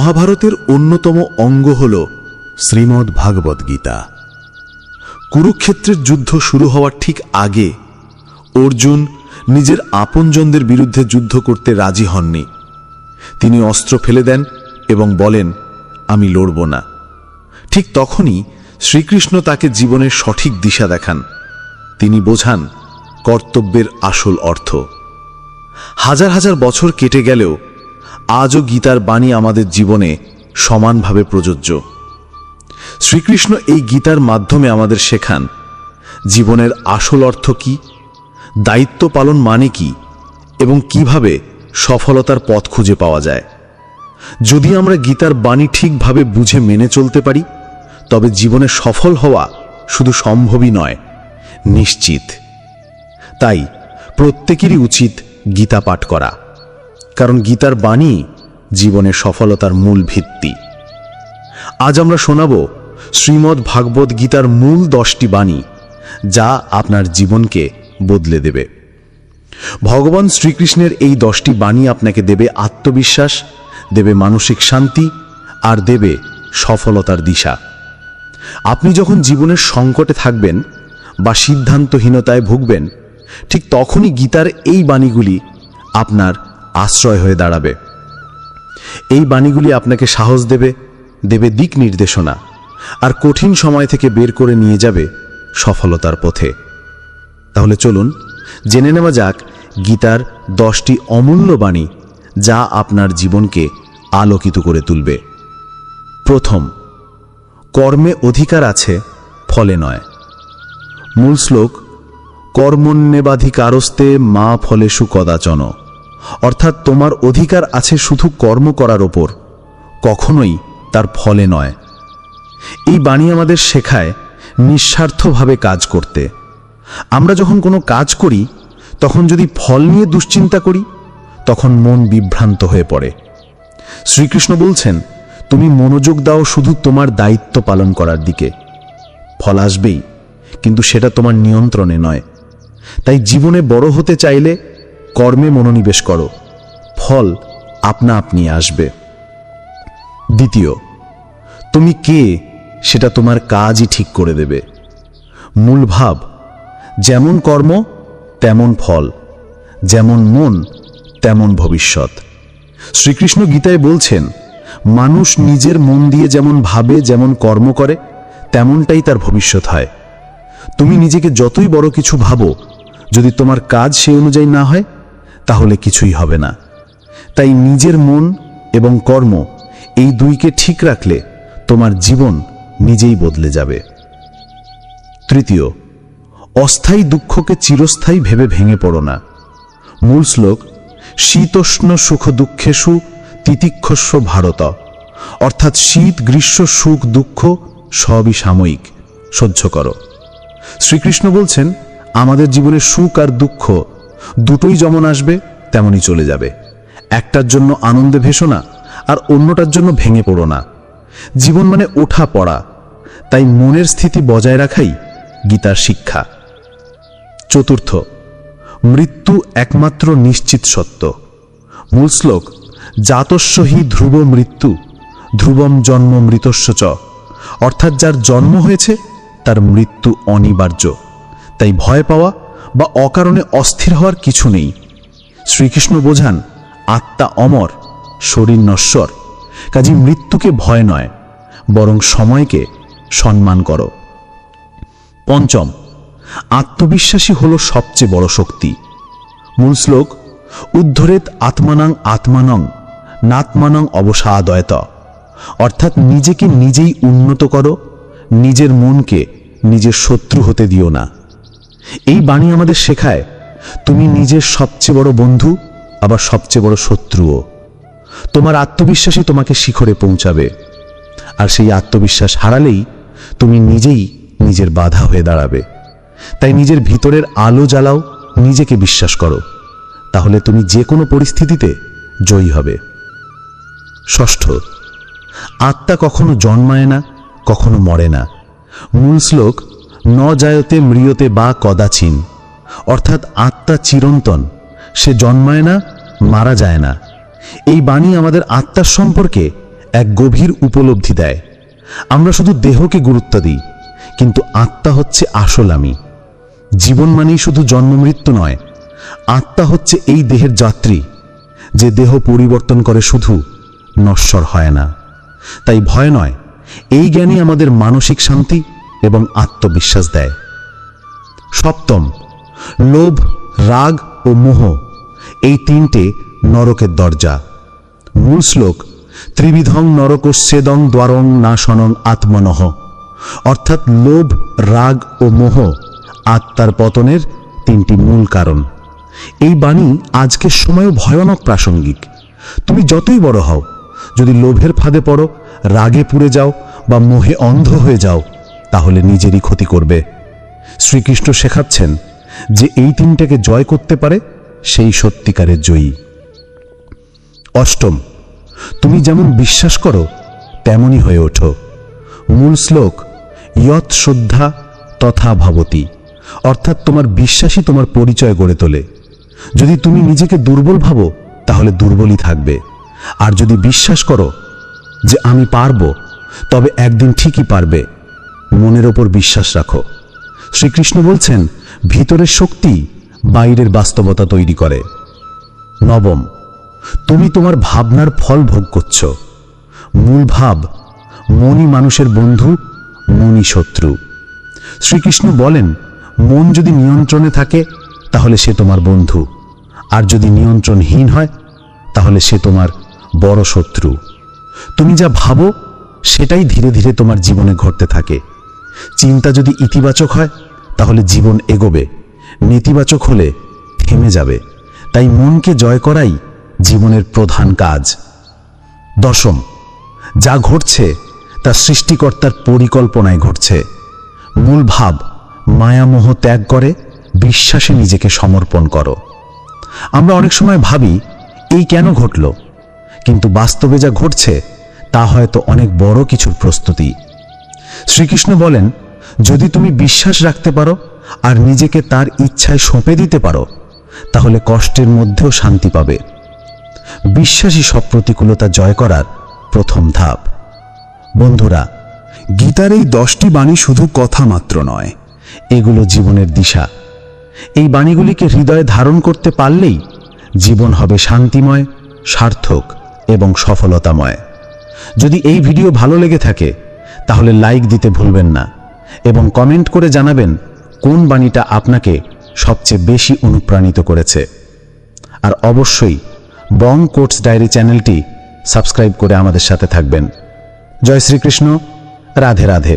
মহাভারতের অন্যতম অঙ্গ হল শ্রীমদ্ ভাগবত গীতা। কুরুক্ষেত্রের যুদ্ধ শুরু হওয়ার ঠিক আগে অর্জুন নিজের আপনজনদের বিরুদ্ধে যুদ্ধ করতে রাজি হননি। তিনি অস্ত্র ফেলে দেন এবং বলেন, আমি লড়ব না। ঠিক তখনই শ্রীকৃষ্ণ তাকে জীবনের সঠিক দিশা দেখান। তিনি বোঝান কর্তব্যের আসল অর্থ। হাজার হাজার বছর কেটে গেলেও আজও গীতার বাণী আমাদের জীবনে সমানভাবে প্রযোজ্য। শ্রীকৃষ্ণ এই গীতার মাধ্যমে আমাদের শেখান জীবনের আসল অর্থ কি, দায়িত্ব পালন মানে কি, এবং কিভাবে সফলতার পথ খুঁজে পাওয়া যায়। যদি আমরা গীতার বাণী ঠিকভাবে বুঝে মেনে চলতে পারি, তবে জীবনে সফল হওয়া শুধু সম্ভবই নয়, নিশ্চিত। তাই প্রত্যেকেরই উচিত গীতা পাঠ করা, কারণ গীতার বাণী জীবনের সফলতার মূল ভিত্তি। আজ আমরা শোনাব শ্রীমদ্ ভাগবত গীতার মূল 10টি বাণী, যা আপনার জীবনকে বদলে দেবে। ভগবান শ্রীকৃষ্ণের এই 10টি বাণী আপনাকে দেবে আত্মবিশ্বাস, দেবে মানসিক শান্তি, আর দেবে সফলতার দিশা। আপনি যখন জীবনের সংকটে থাকবেন বা সিদ্ধান্তহীনতায় ভুগবেন, ঠিক তখনই গীতার এই বাণীগুলি আপনার আশ্রয় হয়ে দাঁড়াবে। এই বাণীগুলি আপনাকে সাহস দেবে, দেবে দিক নির্দেশনা, আর কঠিন সময় থেকে বের করে নিয়ে যাবে সফলতার পথে। তাহলে চলুন জেনে নেওয়া যাক গীতার 10টি অমূল্য বাণী, যা আপনার জীবনকে আলোকিত করে তুলবে। প্রথম, কর্মে অধিকার আছে, ফলে নয়। মূল শ্লোক, কর্মণ্যেবাধিকারস্তে মা ফলেষু কদাচন। অর্থাৎ তোমার অধিকার আছে শুধু কর্ম করার ওপর, কখনোই তার ফলে নয়। এই বাণী আমাদের শেখায় নিঃস্বার্থভাবে কাজ করতে। আমরা যখন কোনো কাজ করি, তখন যদি ফল নিয়ে দুশ্চিন্তা করি, তখন মন বিভ্রান্ত হয়ে পড়ে। শ্রীকৃষ্ণ বলছেন, তুমি মনোযোগ দাও শুধু তোমার দায়িত্ব পালন করার দিকে। ফল আসবেই, কিন্তু সেটা তোমার নিয়ন্ত্রণে নয়। তাই জীবনে বড় হতে চাইলে কর্মে মনোনিবেশ করো, ফল আপনা আপনি আসবে। দ্বিতীয়, তুমি কে সেটা তোমার কাজই ঠিক করে দেবে। মূল ভাব, যেমন কর্ম তেমন ফল, যেমন মন তেমন ভবিষ্যৎ। শ্রীকৃষ্ণ গীতায় বলছেন, মানুষ নিজের মন দিয়ে যেমন ভাবে, যেমন কর্ম করে, তেমনটাই তার ভবিষ্যৎ হয়। তুমি নিজেকে যতই বড় কিছু ভাবো, যদি তোমার কাজ সেই অনুযায়ী না হয়, তাহলে কিছুই হবে না। তাই নিজের মন এবং কর্ম এই দুইকে ঠিক রাখলে তোমার জীবন নিজেই বদলে যাবে। তৃতীয়, অস্থায়ী দুঃখকে চিরস্থায়ী ভেবে ভেঙে পড়ো না। মূল শ্লোক, শীতোষ্ণ সুখ দুঃখেষু তিতিক্ষস্য ভারত। অর্থাৎ শীত, গ্রীষ্ম, সুখ, দুঃখ সবই সাময়িক, সহ্য করো। শ্রীকৃষ্ণ বলছেন, আমাদের জীবনে সুখ আর দুঃখ দুটোই যেমন আসবে তেমনই চলে যাবে। একটার জন্য আনন্দে ভেসো না, আর অন্যটার জন্য ভেঙে পড়ো না। জীবন মানে ওঠা পড়া, তাই মনের স্থিতি বজায় রাখাই গীতার শিক্ষা। চতুর্থ, মৃত্যু একমাত্র নিশ্চিত সত্য। মূল শ্লোক, জাতস্য হি ধ্রুব মৃত্যু ধ্রুবম জন্ম মৃতস্য চ। অর্থাৎ যার জন্ম হয়েছে তার মৃত্যু অনিবার্য। তাই ভয় পাওয়া বা অকারণে অস্থির হওয়ার কিছু নেই। শ্রীকৃষ্ণ বোঝান, আত্মা অমর, শরীর নশ্বর। কাজে মৃত্যুকে ভয় নয়, বরং সময়কে সম্মান করো। পঞ্চম, আত্মবিশ্বাসী হলো সবচেয়ে বড় শক্তি। মূল শ্লোক, উদ্ধরেত আত্মানং আত্মানং নাত্মানং অবসাদয়ত। অর্থাৎ নিজেকে নিজেই উন্নত করো, নিজের মনকে নিজের শত্রু হতে দিও না। এই বাণী আমাদের শেখায়, তুমি নিজের সবচেয়ে বড় বন্ধু, আবার সবচেয়ে বড় শত্রুও। তোমার আত্মবিশ্বাসই তোমাকে শিখরে পৌঁছাবে, আর সেই আত্মবিশ্বাস হারালেই তুমি নিজেই নিজের বাধা হয়ে দাঁড়াবে। তাই নিজের ভিতরের আলো জ্বালাও, নিজেকে বিশ্বাস করো, তাহলে তুমি যে কোনো পরিস্থিতিতে জয়ী হবে। ষষ্ঠ, আত্মা কখনো জন্মায় না, কখনো মরে না। মূল শ্লোক, ন জায়তে ম্রিয়তে বা কদাচিন। অর্থাৎ আত্মা চিরন্তন, সে জন্মায় না, মারা যায় না। এই বাণী আমাদের আত্মার সম্পর্কে এক গভীর উপলব্ধি দেয়। আমরা শুধু দেহকে গুরুত্ব দিই, কিন্তু আত্মা হচ্ছে আসল আমি। জীবন মানেই শুধু জন্ম মৃত্যু নয়, আত্মা হচ্ছে এই দেহের যাত্রী, যে দেহ পরিবর্তন করে, শুধু নশ্বর হয় না। তাই ভয় নয়, এই জ্ঞানই আমাদের মানসিক শান্তি এবং আত্মবিশ্বাস দেয়। সপ্তম, লোভ, রাগ ও মোহ, এই তিনটে নরকের দরজা। মূল শ্লোক, ত্রিবিধং নরকস্যেদং দ্বারং নাশনং আত্মনঃ, অর্থাৎ লোভ, রাগ ও মোহ আত্মার পতনের তিনটি মূল কারণ। এই বাণী আজকের সময়ও ভয়ানক প্রাসঙ্গিক। তুমি যতই বড় হও, যদি লোভের ফাঁদে পড়ো, রাগে পুড়ে যাও বা মোহে অন্ধ হয়ে যাও, তাহলে নিজেরই ক্ষতি করবে। শ্রীকৃষ্ণ শেখাচ্ছেন যে এই তিনটাকে জয় করতে পারে, সেই সত্যিকারের জয়ী। অষ্টম, তুমি যেমন বিশ্বাস করো তেমনই হয়ে ওঠো। মূল শ্লোক, ইয়ৎ শ্রদ্ধা তথা ভবতি, অর্থাৎ তোমার বিশ্বাসই তোমার পরিচয় গড়ে তোলে। যদি তুমি নিজেকে দুর্বল ভাবো, তাহলে দুর্বলই থাকবে। আর যদি বিশ্বাস করো যে আমি পারবো, তবে একদিন ঠিকই পারবে। মনের ওপর বিশ্বাস রাখো। শ্রীকৃষ্ণ বলছেন, ভিতরের শক্তি বাইরের বাস্তবতা তৈরি করে। নবম, তুমি তোমার ভাবনার ফল ভোগ করছ। মূল ভাব, মনই মানুষের বন্ধু, মনই শত্রু। শ্রীকৃষ্ণ বলেন, মন যদি নিয়ন্ত্রণে থাকে তাহলে সে তোমার বন্ধু, আর যদি নিয়ন্ত্রণহীন হয় তাহলে সে তোমার বড় শত্রু। তুমি যা ভাবো সেটাই ধীরে ধীরে তোমার জীবনে ঘটতে থাকে। চিন্তা যদি ইতিবাচক হয় তাহলে জীবন এগোবে, নেতিবাচক হলে থেমে যাবে। তাই মনকে জয় করাই জীবনের প্রধান কাজ। দশম, যা ঘটছে তা সৃষ্টিকর্তার পরিকল্পনায় ঘটছে। মূল ভাব, মায়ামোহ ত্যাগ করে বিশ্বাসে নিজেকে সমর্পণ করো। আমরা অনেক সময় ভাবি এই কেন ঘটল, কিন্তু বাস্তবে যা ঘটছে তা হয়তো অনেক বড় কিছুর প্রস্তুতি। শ্রীকৃষ্ণ বলেন, যদি তুমি বিশ্বাস রাখতে পারো আর নিজেকে তার ইচ্ছায় সঁপে দিতে পারো, তাহলে কষ্টের মধ্যেও শান্তি পাবে। বিশ্বাসই সব প্রতিকূলতা জয় করার প্রথম ধাপ। বন্ধুরা, গীতার এই 10টি বাণী শুধু কথা মাত্র নয়, এগুলো জীবনের দিশা। এই বাণীগুলিকে হৃদয়ে ধারণ করতে পারলেই জীবন হবে শান্তিময়, সার্থক এবং সফলতাময়। যদি এই ভিডিও ভালো লেগে থাকে তাহলে লাইক দিতে ভুলবেন না এবং কমেন্ট করে জানাবেন কোন বাণীটা আপনাকে সবচেয়ে বেশি অনুপ্রাণিত করেছে। আর অবশ্যই বং কোটস ডায়েরি চ্যানেলটি সাবস্ক্রাইব করে আমাদের সাথে থাকবেন। জয় শ্রীকৃষ্ণ, রাধে রাধে।